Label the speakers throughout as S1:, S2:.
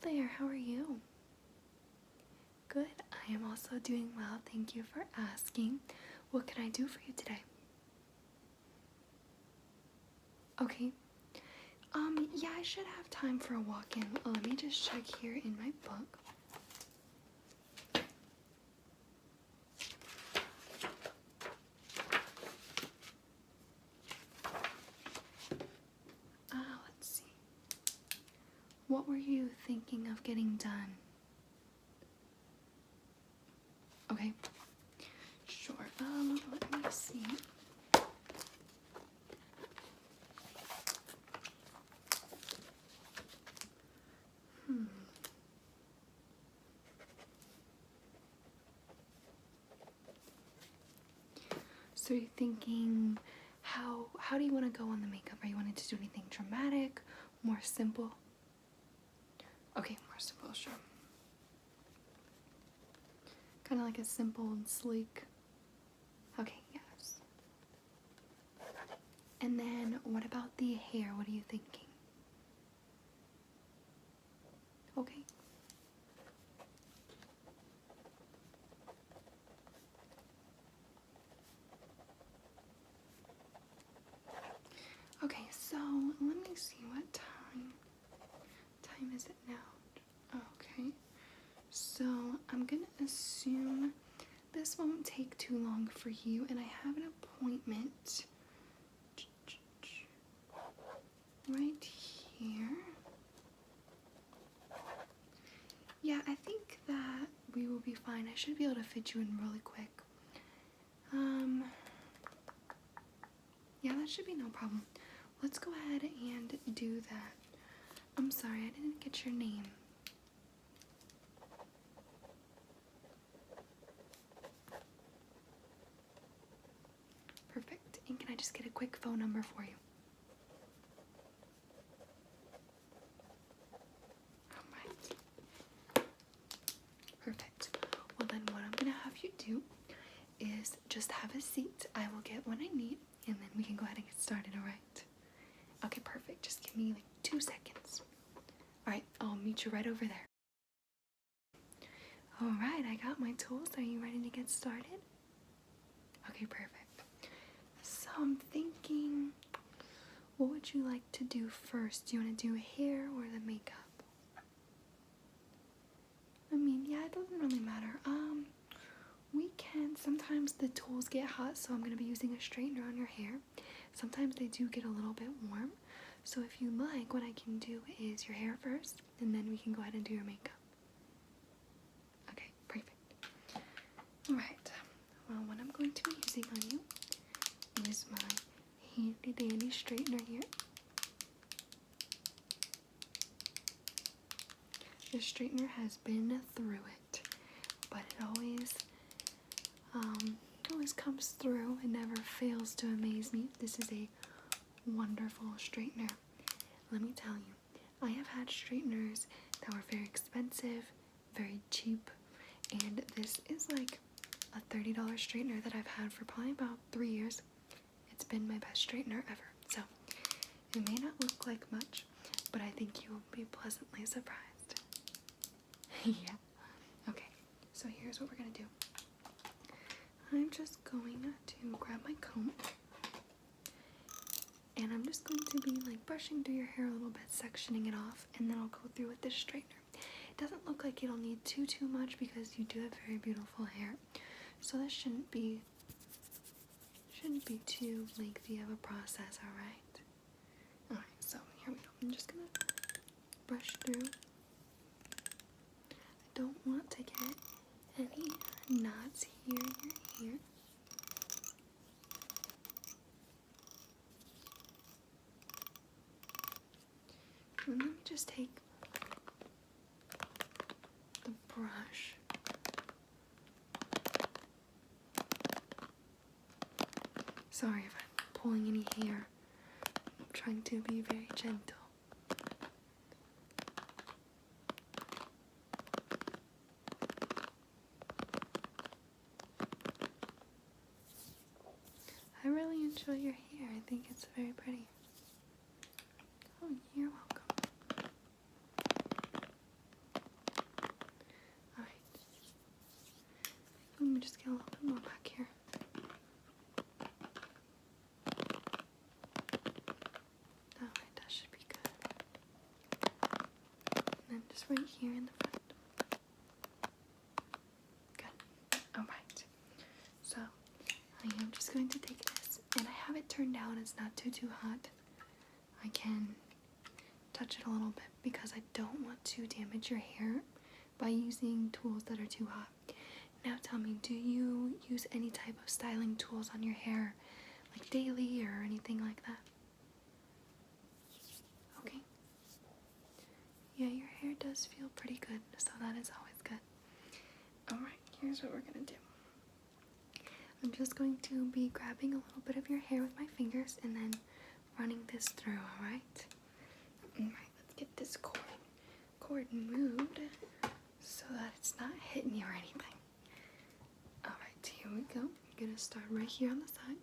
S1: there, how are you? Good, I am also doing well, thank you for asking. What can I do for you today? Okay. Yeah, I should have time for a walk-in. Let me just check here in my book. Let's see. What were you thinking of getting done? Okay. Sure. Let me see. So you're thinking, how do you want to go on the makeup? Are you wanting to do anything dramatic, more simple? Okay, more simple, sure. Kind of like a simple and sleek. Okay, yes. And then what about the hair? What are you thinking? Okay. Okay, so let me see what time is it now? Okay, so I'm gonna assume this won't take too long for you, and I have an appointment right here. Yeah, I think that we will be fine. I should be able to fit you in really quick. Yeah, that should be no problem. Let's go ahead and do that. I'm sorry, I didn't get your name. Perfect. And can I just get a quick phone number for you? Alright. Perfect. Well then what I'm gonna have you do is just have a seat. I will get what I need and then we can go ahead and get started, alright? Okay, perfect. Just give me like 2 seconds. Alright, I'll meet you right over there. Alright, I got my tools. Are you ready to get started? Okay, perfect. So I'm thinking, what would you like to do first? Do you want to do hair or the makeup? I mean, yeah, it doesn't really matter. We can, sometimes the tools get hot, so I'm going to be using a straightener on your hair. Sometimes they do get a little bit warm. So if you like, what I can do is your hair first, and then we can go ahead and do your makeup. Okay, perfect. Alright, well, what I'm going to be using on you is my handy dandy straightener here. The straightener has been through it, but it always comes through. It never fails to amaze me. This is a wonderful straightener. Let me tell you, I have had straighteners that were very expensive, very cheap, and this is like a $30 straightener that I've had for probably about 3 years. It's been my best straightener ever. So it may not look like much, but I think you will be pleasantly surprised. Yeah. Okay, so here's what we're gonna do. I'm just going to grab my comb, and I'm just going to be like brushing through your hair a little bit, sectioning it off, and then I'll go through with this straightener. It doesn't look like it'll need too much because you do have very beautiful hair, so this shouldn't be too lengthy of a process. Alright, so here we go. I'm just gonna brush through. I don't want to get any knots here in your hair. And let me just take the brush. Sorry if I'm pulling any hair. I'm trying to be very gentle. I really enjoy your hair. I think it's very pretty. Oh, you're welcome. just get a little bit more back here. Alright, that should be good. And then just right here in the front. Good. Alright. So, I am just going to take this, and I have it turned down. It's not too hot. I can touch it a little bit because I don't want to damage your hair by using tools that are too hot. Now tell me, do you use any type of styling tools on your hair, like daily or anything like that? Okay. Yeah, your hair does feel pretty good, so that is always good. Alright, here's what we're gonna do. I'm just going to be grabbing a little bit of your hair with my fingers and then running this through, alright? Alright, let's get this cord moved so that it's not hitting you or anything. Alright, here we go. I'm gonna start right here on the side.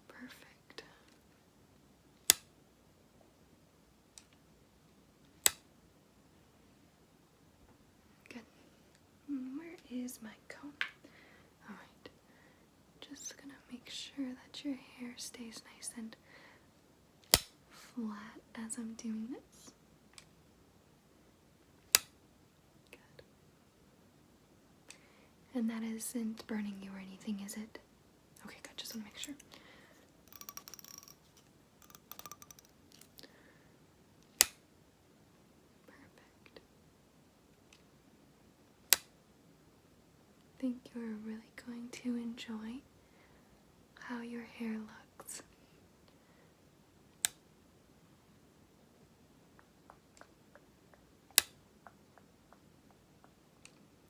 S1: Perfect. Good. Where is my comb? Alright. Just gonna make sure that your hair stays nice and flat as I'm doing this. Good. And that isn't burning you or anything, is it? Okay, good. Just want to make sure. Perfect. I think you're really going to enjoy how your hair looks.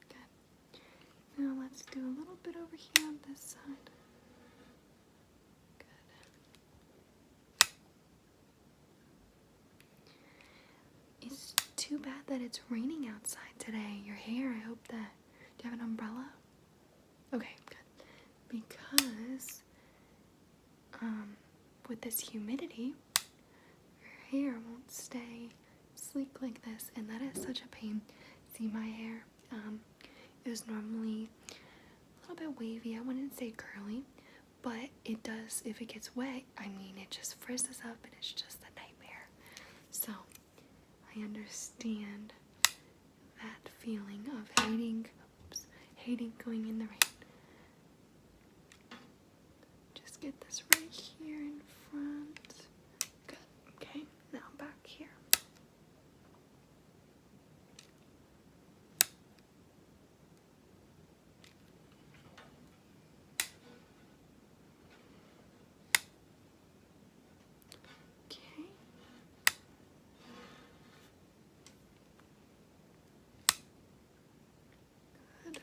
S1: Good. Now let's do a little bit over here on this side. Good. It's too bad that it's raining outside today. Your hair, I hope that... Do you have an umbrella? Okay, good. Because with this humidity, your hair won't stay sleek like this, and that is such a pain. See, my hair is normally a little bit wavy. I wouldn't say curly, but it does, if it gets wet, I mean, it just frizzes up and it's just a nightmare. So I understand that feeling of hating going in the rain. Just get this right here in front. Good. Okay, now back here. Okay. Good.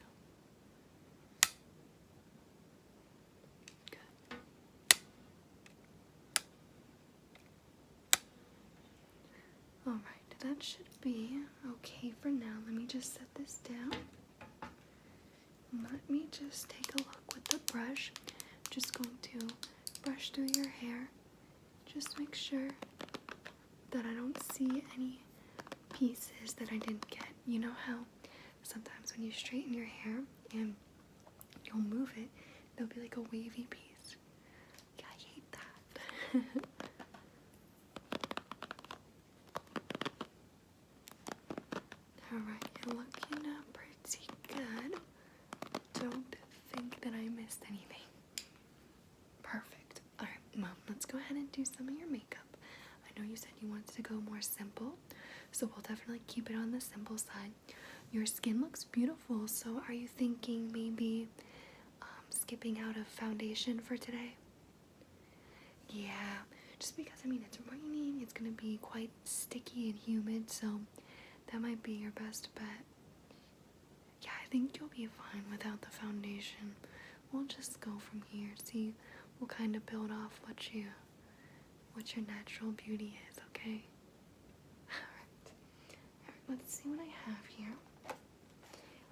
S1: Alright, that should be okay for now. Let me just set this down. Let me just take a look with the brush. I'm just going to brush through your hair. Just make sure that I don't see any pieces that I didn't get. You know how sometimes when you straighten your hair and you'll move it, there'll be like a wavy piece. Yeah, I hate that. Alright, you're looking pretty good. Don't think that I missed anything. Perfect. Alright, well, let's go ahead and do some of your makeup. I know you said you wanted to go more simple, so we'll definitely keep it on the simple side. Your skin looks beautiful, so are you thinking maybe skipping out of foundation for today? Yeah, just because, I mean, it's raining, it's going to be quite sticky and humid, so that might be your best bet. Yeah, I think you'll be fine without the foundation. We'll just go from here. See, we'll kind of build off what your natural beauty is, okay? Alright, let's see what I have here.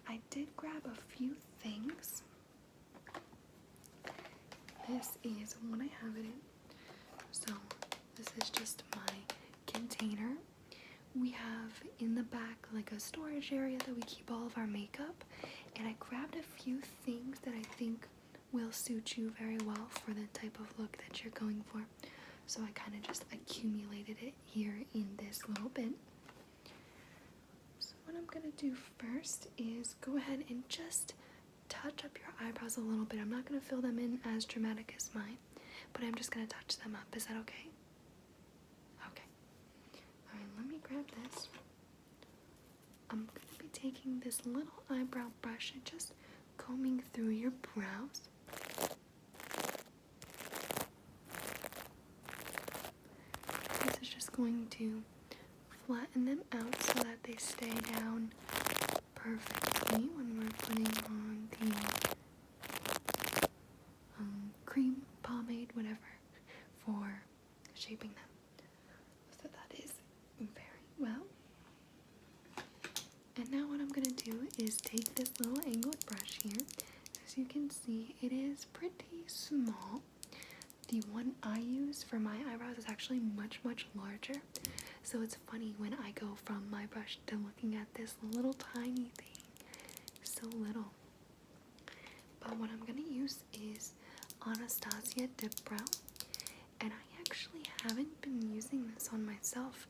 S1: I did grab a few things. This is what I have it in. So, this is just my container we have in the back like a storage area that we keep all of our makeup, and I grabbed a few things that I think will suit you very well for the type of look that you're going for. So I kind of just accumulated it here in this little bin. So what I'm going to do first is go ahead and just touch up your eyebrows a little bit. I'm not going to fill them in as dramatic as mine, but I'm just going to touch them up. Is that okay? Okay. Alright, let me grab this. I'm going to be taking this little eyebrow brush and just combing through your brows. This is just going to flatten them out so that they stay down perfectly when we're putting on the cream, pomade, whatever, for shaping them. So that is very well. And now what I'm going to do is take this little angled brush here. As you can see, it is pretty small. The one I use for my eyebrows is actually much, much larger. So it's funny when I go from my brush to looking at this little tiny thing. So little. But what I'm going to use is Anastasia Dip Brow. And I actually haven't been using this on myself.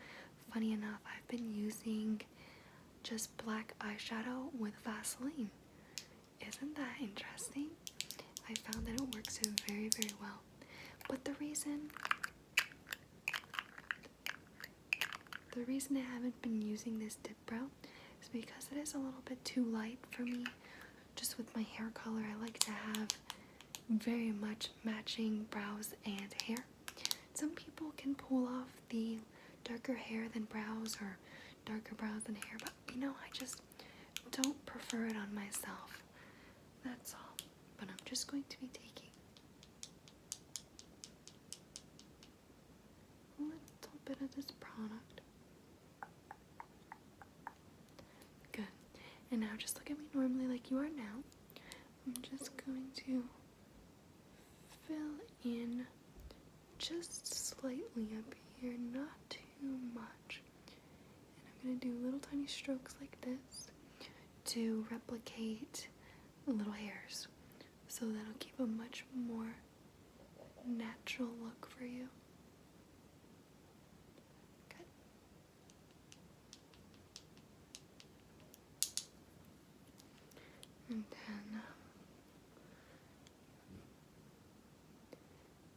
S1: Funny enough, I've been using just black eyeshadow with Vaseline. Isn't that interesting? I found that it works very, very well. But the reason I haven't been using this dip brow is because it is a little bit too light for me. Just with my hair color, I like to have very much matching brows and hair. Some people can pull off the darker hair than brows or darker brows than hair, but you know, I just don't prefer it on myself. That's all. But I'm just going to be taking a little bit of this product. Good. And now just look at me normally like you are now. I'm just going to fill in just slightly up here, not too much. And I'm going to do little tiny strokes like this to replicate little hairs. So that'll keep a much more natural look for you. Good. And then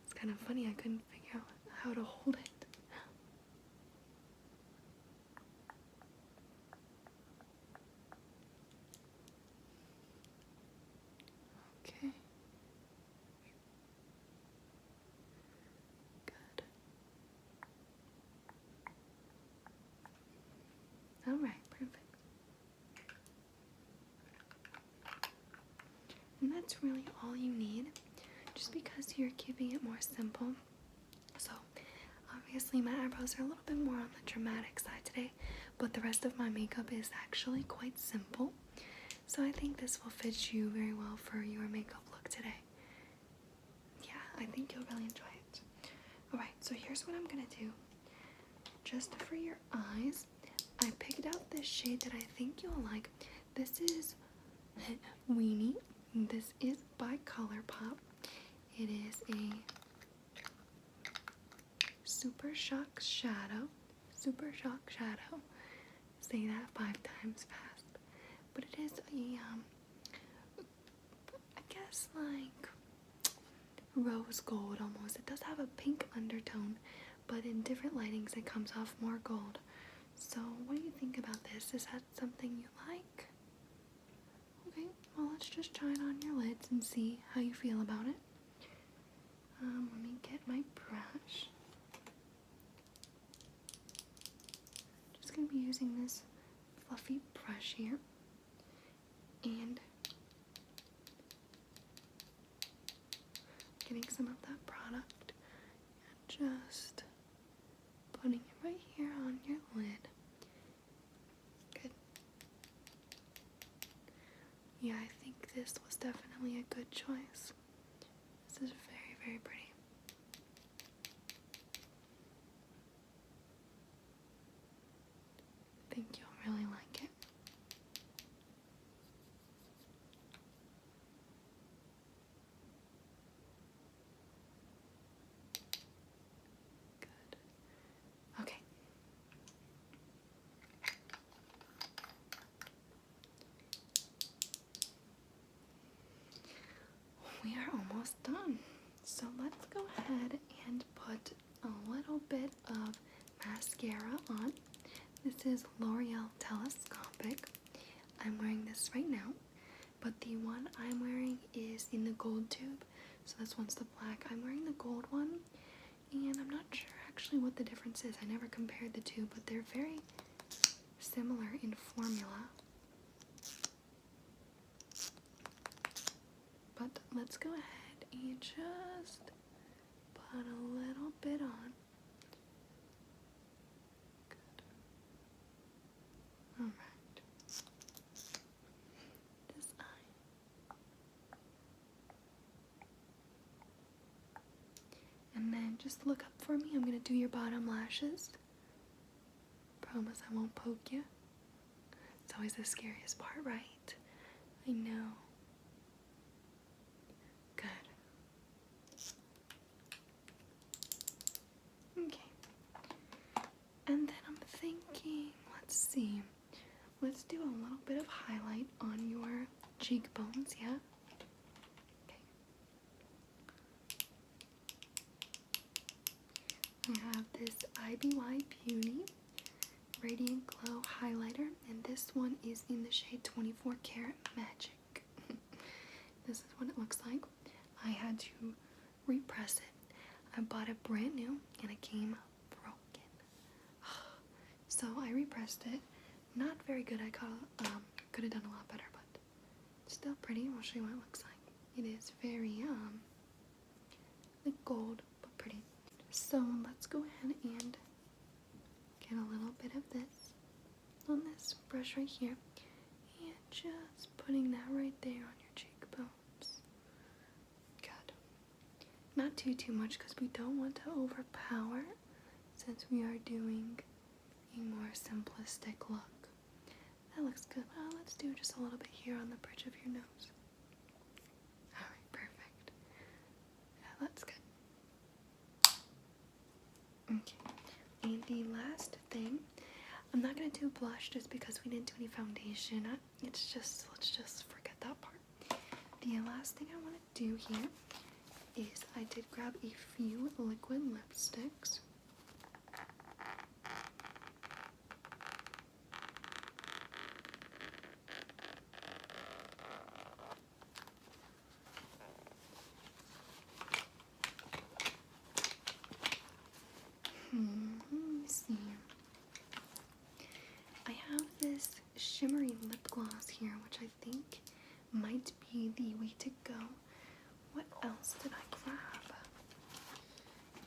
S1: it's kind of funny, I couldn't figure out how to hold it. Okay. Good. Alright, perfect. And that's really all you need, just because you're keeping it more simple. So, obviously my eyebrows are a little bit more on the dramatic side today, but the rest of my makeup is actually quite simple. So I think this will fit you very well for your makeup look today. Yeah, I think you'll really enjoy it. Alright, so here's what I'm gonna do. Just for your eyes, I picked out this shade that I think you'll like. This is Weenie. This is by ColourPop. It is a Super Shock Shadow. Say that 5 times fast. But it is a, I guess like rose gold almost. It does have a pink undertone, but in different lightings it comes off more gold. So what do you think about this? Is that something you like? Okay, well let's just try it on your lids and see how you feel about it. Let me get my brush. Just going to be using this fluffy brush here. And getting some of that product and just putting it right here on your lid. Good. Yeah, I think this was definitely a good choice. This is very, very pretty. almost done. So let's go ahead and put a little bit of mascara on. This is L'Oreal Telescopic. I'm wearing this right now, but the one I'm wearing is in the gold tube. So this one's the black. I'm wearing the gold one, and I'm not sure actually what the difference is. I never compared the two, but they're very similar in formula. But let's go ahead and just put a little bit on. Good. Alright. This eye. And then just look up for me. I'm going to do your bottom lashes. Promise I won't poke you. It's always the scariest part, right? I know. Good. Okay. And then I'm thinking, let's see. Let's do a little bit of highlight on your cheekbones, yeah? Okay. I have this IBY Beauty Radiant Glow Highlighter, and this one is in the shade 24 Karat Magic. This is what it looks like. I had to repress it. I bought it brand new, and it came broken. So I repressed it. Not very good. I could have done a lot better, but still pretty. I'll show you what it looks like. It is very like gold, but pretty. So let's go ahead and get a little bit of this on this brush right here, and just putting that right there on your cheekbones. Good. Not too much, because we don't want to overpower, since we are doing a more simplistic look. That looks good. Well, let's do just a little bit here on the bridge of your nose. Alright, perfect. Yeah, that's good. Okay. And the last thing, I'm not going to do blush just because we didn't do any foundation. Let's just forget that part. The last thing I want to do here is I did grab a few liquid lipsticks. Let me see. I have this shimmery lip gloss here, which I think might be the way to go. What else did I grab?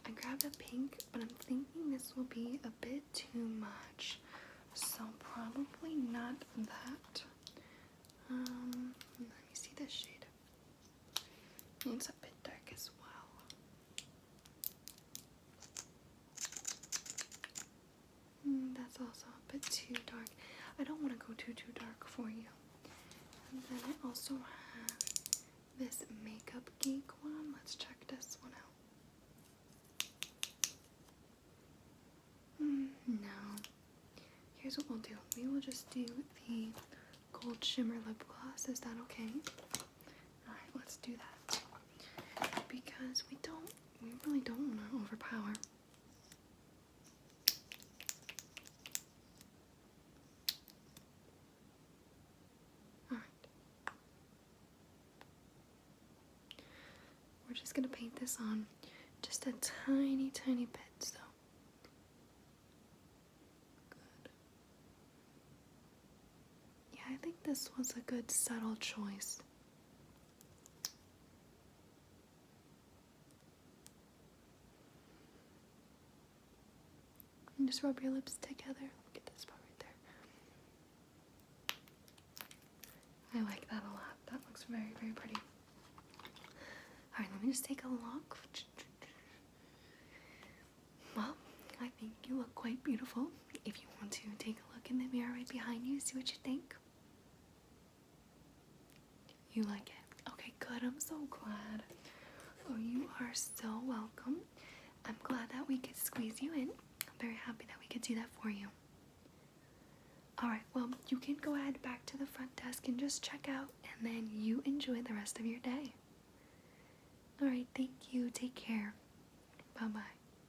S1: I grabbed a pink, but I'm thinking this will be a bit too much, so probably not that. Let me see this shade. It's a bit dark as well. That's also a bit too dark. I don't want to go too dark for you. And then I also have this Makeup Geek one. Let's check this one out. No. Here's what we'll do. We will just do the Gold Shimmer Lip Gloss. Is that okay? Alright, let's do that. Because we really don't want to overpower. We're just going to paint this on just a tiny bit, so. Good. Yeah, I think this was a good subtle choice. And just rub your lips together. Look at this part right there. I like that a lot. That looks very pretty. Alright, let me just take a look. Well, I think you look quite beautiful. If you want to take a look in the mirror right behind you, see what you think. You like it? Okay, good. I'm so glad. Oh, you are so welcome. I'm glad that we could squeeze you in. I'm very happy that we could do that for you. Alright, well, you can go ahead back to the front desk and just check out, and then you enjoy the rest of your day. Alright, thank you. Take care. Bye bye.